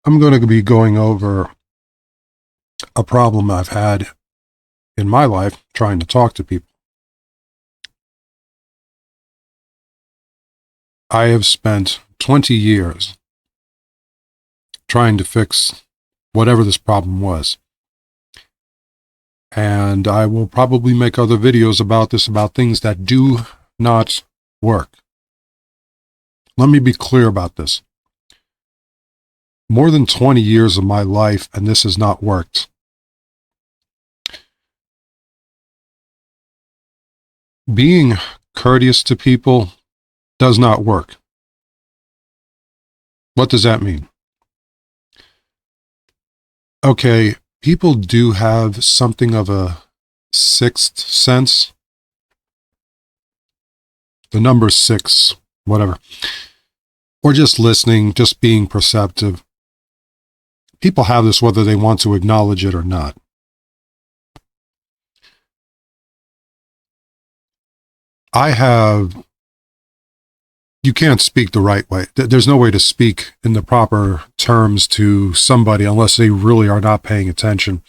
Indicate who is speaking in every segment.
Speaker 1: I'm going to be going over a problem I've had in my life trying to talk to people. I have spent 20 years trying to fix whatever this problem was. And I will probably make other videos about this, about things that do not work. Let me be clear about this. More than 20 years of my life, and this has not worked. Being courteous to people does not work. What does that mean? Okay, people do have something of a sixth sense. The number 6, whatever. Or just listening, just being perceptive. People have this whether they want to acknowledge it or not. You can't speak the right way. There's no way to speak in the proper terms to somebody unless they really are not paying attention.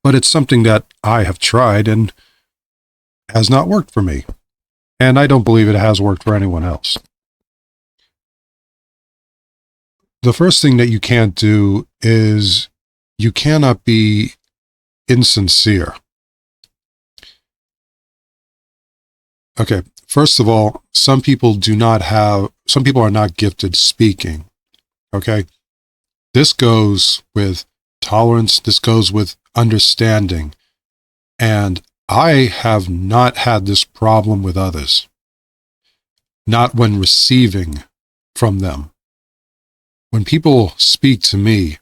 Speaker 1: But it's something that I have tried and has not worked for me. And I don't believe it has worked for anyone else. The first thing that you can't do is you cannot be insincere. Okay, first of all, some people are not gifted speaking. Okay? This goes with tolerance, this goes with understanding. And I have not had this problem with others. Not when receiving from them. When people speak to me,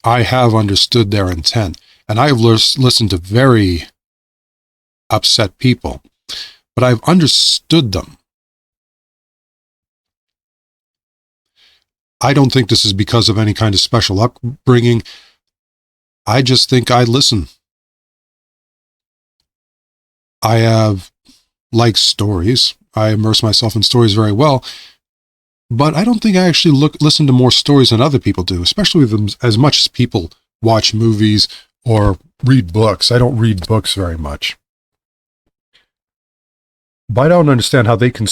Speaker 1: I have understood their intent. And I have listened to very upset people. But I've understood them. I don't think this is because of any kind of special upbringing. I just think I listen. I have liked stories. I immerse myself in stories very well. But I don't think I actually listen to more stories than other people do, especially as much as people watch movies or read books. I don't read books very much. But I don't understand how they can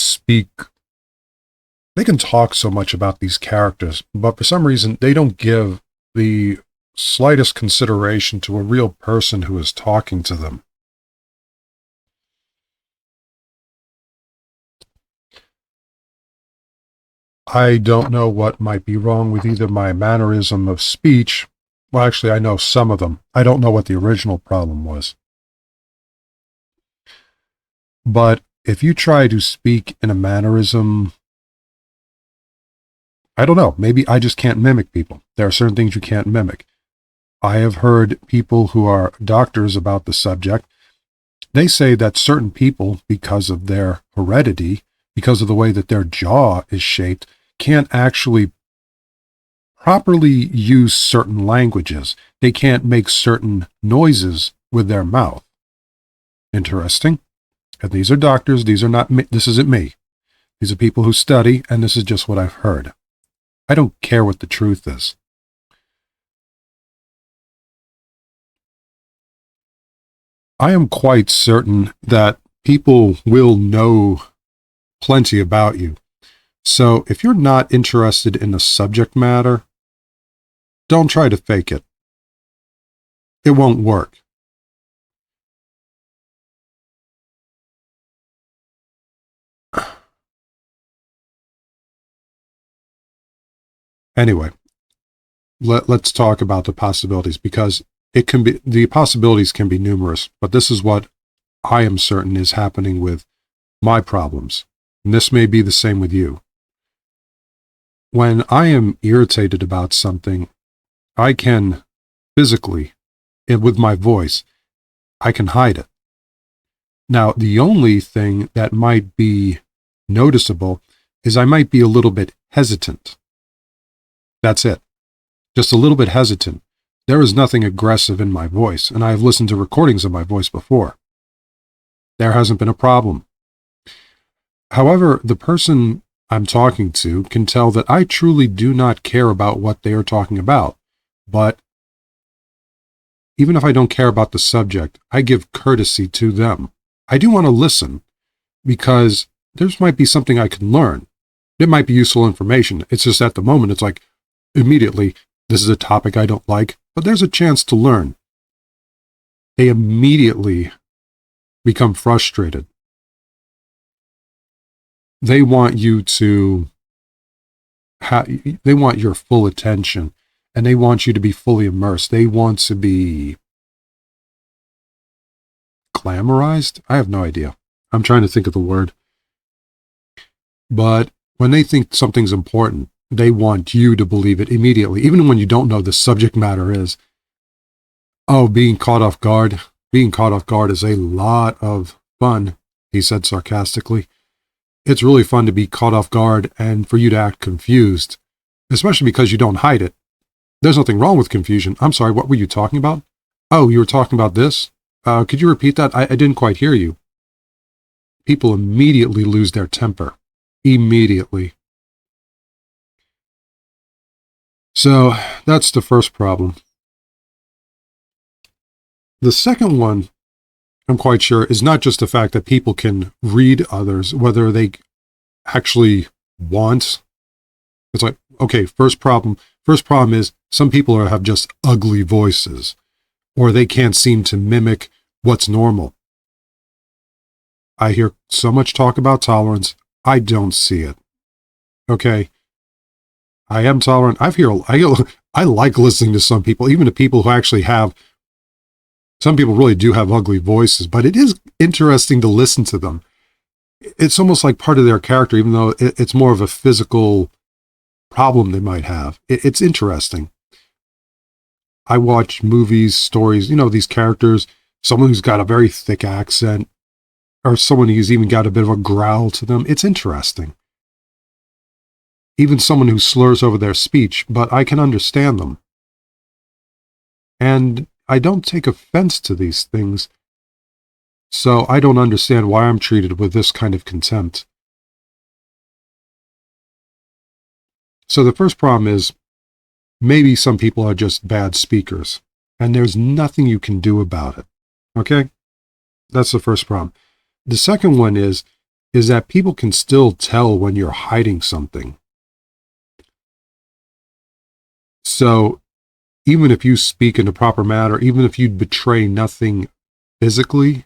Speaker 1: talk so much about these characters, but for some reason they don't give the slightest consideration to a real person who is talking to them. I don't know what might be wrong with either my mannerism of speech. Well, actually, I know some of them. I don't know what the original problem was. But if you try to speak in a mannerism, I don't know, maybe I just can't mimic people. There are certain things you can't mimic. I have heard people who are doctors about the subject. They say that certain people, because of their heredity, because of the way that their jaw is shaped, can't actually properly use certain languages. They can't make certain noises with their mouth. Interesting. And these are doctors. These are not me. This isn't me. These are people who study, and this is just what I've heard. I don't care what the truth is. I am quite certain that people will know plenty about you. So if you're not interested in the subject matter, don't try to fake it. It won't work. Anyway, let's talk about the possibilities, because the possibilities can be numerous, but this is what I am certain is happening with my problems. And this may be the same with you. When I am irritated about something, I can physically, with my voice, I can hide it. Now, the only thing that might be noticeable is I might be a little bit hesitant. That's it. Just a little bit hesitant. There is nothing aggressive in my voice, and I have listened to recordings of my voice before. There hasn't been a problem. However, the person I'm talking to can tell that I truly do not care about what they are talking about. But even if I don't care about the subject, I give courtesy to them. I do want to listen because there might be something I can learn. It might be useful information. It's just at the moment, it's like immediately, this is a topic I don't like, but there's a chance to learn. They immediately become frustrated. They want you to they want your full attention, and they want you to be fully immersed. They want to be glamorized? I have no idea. I'm trying to think of the word. But when they think something's important, they want you to believe it immediately, even when you don't know the subject matter is. Oh, being caught off guard. Being caught off guard is a lot of fun, he said sarcastically. It's really fun to be caught off guard and for you to act confused, especially because you don't hide it. There's nothing wrong with confusion. I'm sorry, what were you talking about? Oh, you were talking about this? Could you repeat that? I didn't quite hear you. People immediately lose their temper. Immediately. So that's the first problem. The second one, I'm quite sure, is not just the fact that people can read others, whether they actually want. It's like, okay, first problem is some people have just ugly voices, or they can't seem to mimic what's normal. I hear so much talk about tolerance. I don't see it. Okay. I am tolerant. I like listening to some people, even to people who actually have, some people really do have ugly voices, but it is interesting to listen to them. It's almost like part of their character, even though it's more of a physical problem they might have. It's interesting. I watch movies, stories, these characters, someone who's got a very thick accent, or someone who's even got a bit of a growl to them. It's interesting. Even someone who slurs over their speech, but I can understand them. And I don't take offense to these things, so I don't understand why I'm treated with this kind of contempt. So the first problem is, maybe some people are just bad speakers, and there's nothing you can do about it. Okay? That's the first problem. The second one is that people can still tell when you're hiding something. So even if you speak in the proper manner, even if you betray nothing physically,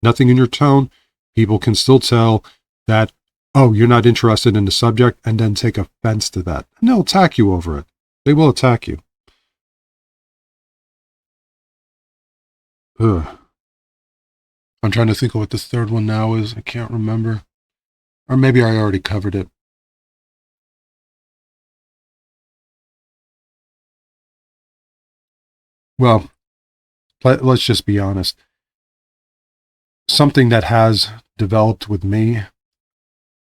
Speaker 1: nothing in your tone, people can still tell that, oh, you're not interested in the subject, and then take offense to that. And they'll attack you over it. They will attack you. Ugh. I'm trying to think of what the third one now is. I can't remember. Or maybe I already covered it. Well, let's just be honest. Something that has developed with me,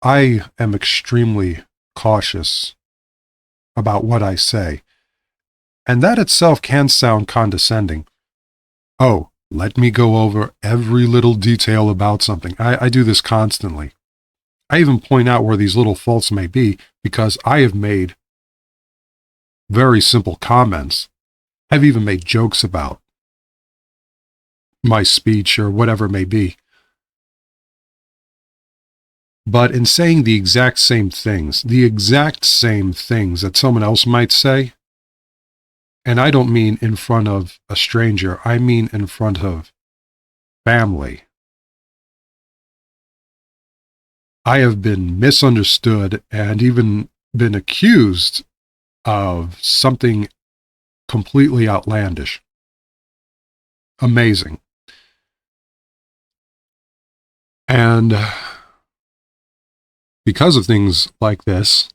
Speaker 1: I am extremely cautious about what I say. And that itself can sound condescending. Oh, let me go over every little detail about something. I do this constantly. I even point out where these little faults may be because I have made very simple comments. I've even made jokes about my speech or whatever it may be. But in saying the exact same things that someone else might say, and I don't mean in front of a stranger, I mean in front of family, I have been misunderstood and even been accused of something completely outlandish. Amazing. And because of things like this,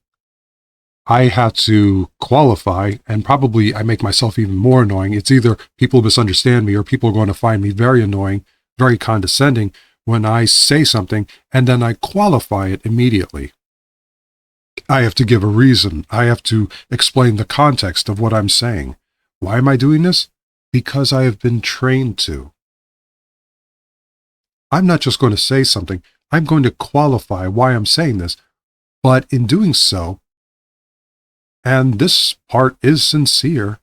Speaker 1: I have to qualify, and probably I make myself even more annoying. It's either people misunderstand me or people are going to find me very annoying, very condescending when I say something, and then I qualify it immediately. I have to give a reason. I have to explain the context of what I'm saying. Why am I doing this? Because I have been trained to. I'm not just going to say something. I'm going to qualify why I'm saying this. But in doing so, and this part is sincere,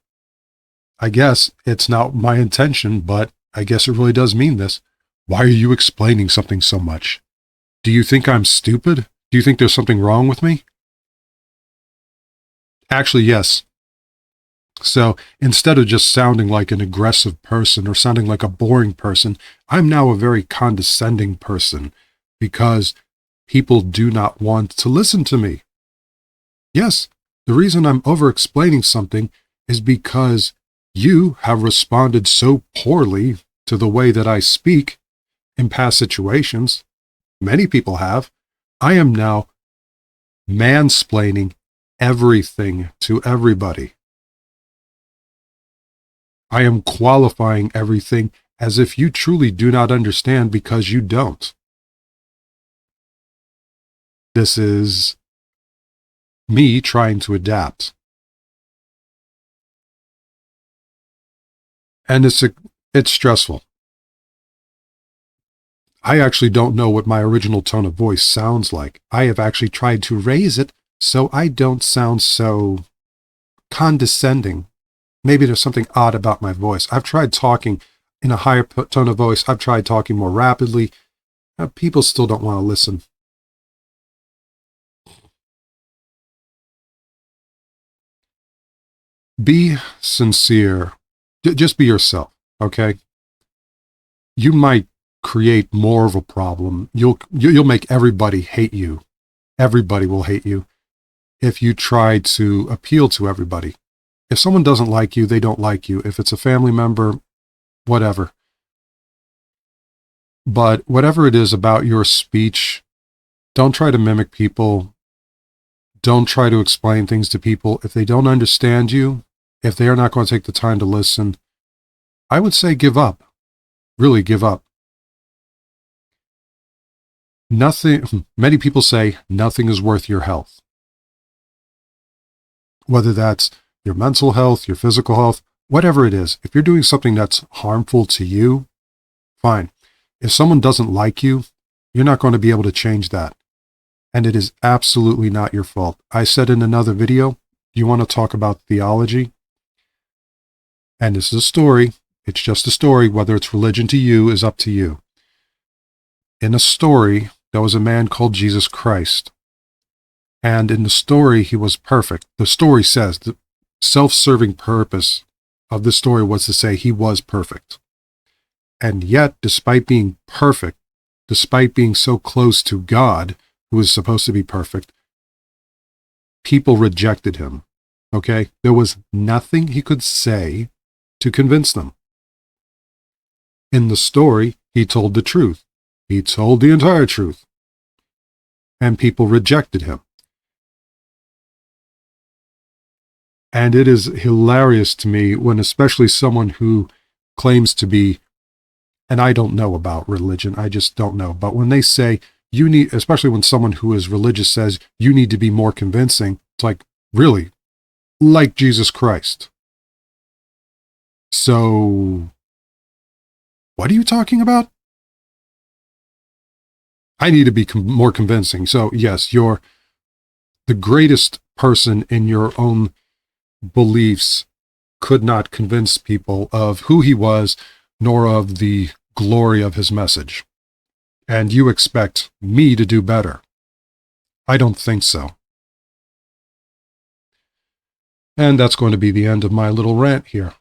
Speaker 1: I guess it's not my intention, but I guess it really does mean this. Why are you explaining something so much? Do you think I'm stupid? Do you think there's something wrong with me? Actually, yes. So instead of just sounding like an aggressive person or sounding like a boring person, I'm now a very condescending person because people do not want to listen to me. Yes, the reason I'm over-explaining something is because you have responded so poorly to the way that I speak in past situations. Many people have. I am now mansplaining everything to everybody. I am qualifying everything as if you truly do not understand because you don't. This is me trying to adapt. And it's stressful. I actually don't know what my original tone of voice sounds like. I have actually tried to raise it so I don't sound so condescending. Maybe there's something odd about my voice. I've tried talking in a higher tone of voice. I've tried talking more rapidly. People still don't want to listen. Be sincere. Just be yourself, okay? You might create more of a problem. You'll make everybody hate you. Everybody will hate you if you try to appeal to everybody. If someone doesn't like you, they don't like you. If it's a family member, whatever. But whatever it is about your speech, don't try to mimic people. Don't try to explain things to people. If they don't understand you, if they are not going to take the time to listen, I would say give up. Really give up. Many people say nothing is worth your health. Whether that's your mental health, your physical health, whatever it is, if you're doing something that's harmful to you, fine. If someone doesn't like you, you're not going to be able to change that. And it is absolutely not your fault. I said in another video, you want to talk about theology? And this is a story. It's just a story. Whether it's religion to you is up to you. In a story, there was a man called Jesus Christ. And in the story, he was perfect. The story says the self-serving purpose of the story was to say he was perfect. And yet, despite being perfect, despite being so close to God, who was supposed to be perfect, people rejected him. Okay? There was nothing he could say to convince them. In the story, he told the truth. He told the entire truth. And people rejected him. And it is hilarious to me when especially someone who claims to be, and I don't know about religion, I just don't know, but when they say you need, especially when someone who is religious says you need to be more convincing, it's like, really? Like Jesus Christ. So, what are you talking about? I need to be more convincing. So, yes, you're the greatest person in your own beliefs could not convince people of who he was, nor of the glory of his message. And you expect me to do better. I don't think so. And that's going to be the end of my little rant here.